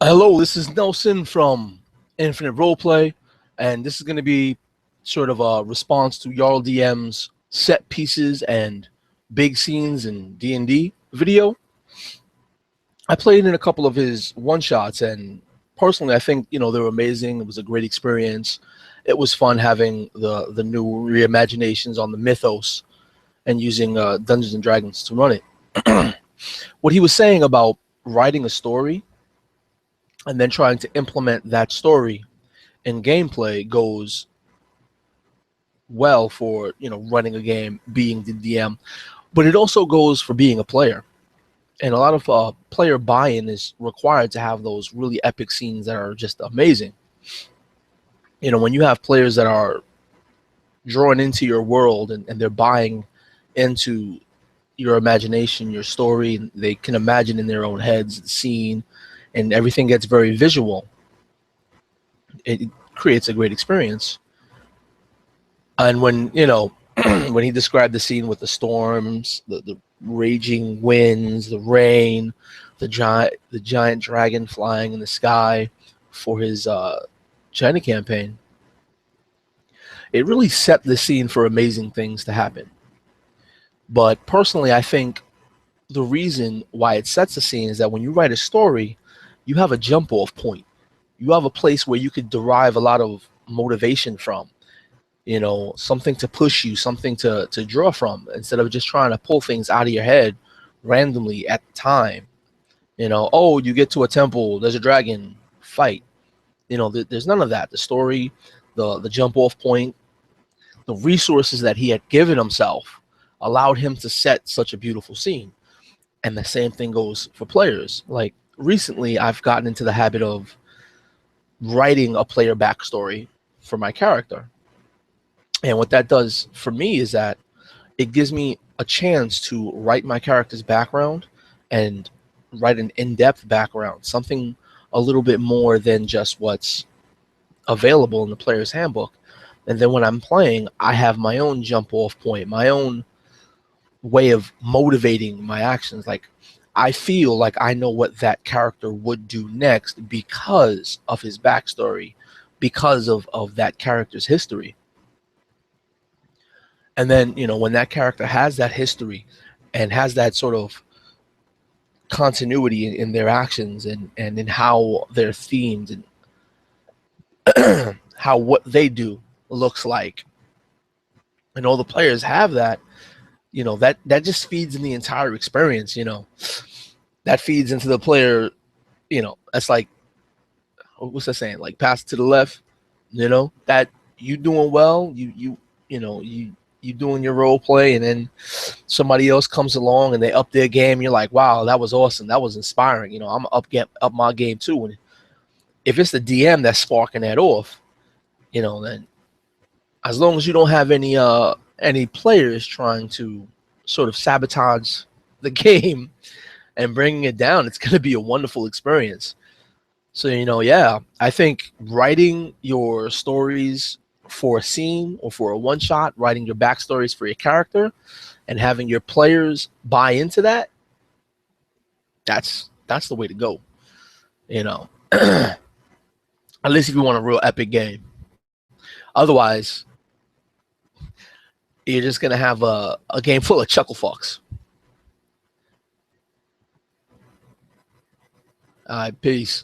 Hello, this is Nelson from Infinite Roleplay, and this is going to be sort of a response to Jarl DM's set pieces and big scenes in D&D video. I played in a couple of his one-shots, and personally, I think, they were amazing. It was a great experience. It was fun having the new reimaginations on the mythos and using Dungeons and Dragons to run it. What he was saying about writing a story and then trying to implement that story in gameplay goes well for running a game, being the DM, but it also goes for being a player. And a lot of player buy-in is required to have those really epic scenes that are just amazing. When you have players that are drawn into your world and they're buying into your imagination, your story, and they can imagine in their own heads the scene, and everything gets very visual, it creates a great experience. And when when he described the scene with the storms, the raging winds, the rain, the giant dragon flying in the sky for his China campaign, it really set the scene for amazing things to happen. But personally, I think the reason why it sets the scene is that when you write a story, you have a jump off point. You have a place where you could derive a lot of motivation from, something to push you, something to draw from, instead of just trying to pull things out of your head randomly at the time. Oh, you get to a temple, there's a dragon, fight. There's none of that. The story, the jump off point, the resources that he had given himself allowed him to set such a beautiful scene. And the same thing goes for players. Like recently, I've gotten into the habit of writing a player backstory for my character. And what that does for me is that it gives me a chance to write my character's background and write an in-depth background, something a little bit more than just what's available in the player's handbook. And then when I'm playing, I have my own jump off point, my own way of motivating my actions. Like, I feel like I know what that character would do next because of his backstory, because of that character's history. And then, when that character has that history and has that sort of continuity in their actions and in how they're themed and how what they do looks like, and all the players have that, that just feeds in the entire experience. That feeds into the player. That's like, what's that saying? Like, pass to the left. That you doing well. You doing your role play, and then somebody else comes along and they up their game. You're like, wow, that was awesome. That was inspiring. I'm up my game too. And if it's the DM that's sparking that off, then as long as you don't have any players trying to sort of sabotage the game and bringing it down, it's going to be a wonderful experience. So, yeah, I think writing your stories for a scene or for a one shot, writing your backstories for your character and having your players buy into that, that's the way to go. At least if you want a real epic game. Otherwise, you're just going to have a game full of chuckle fucks. All right, peace.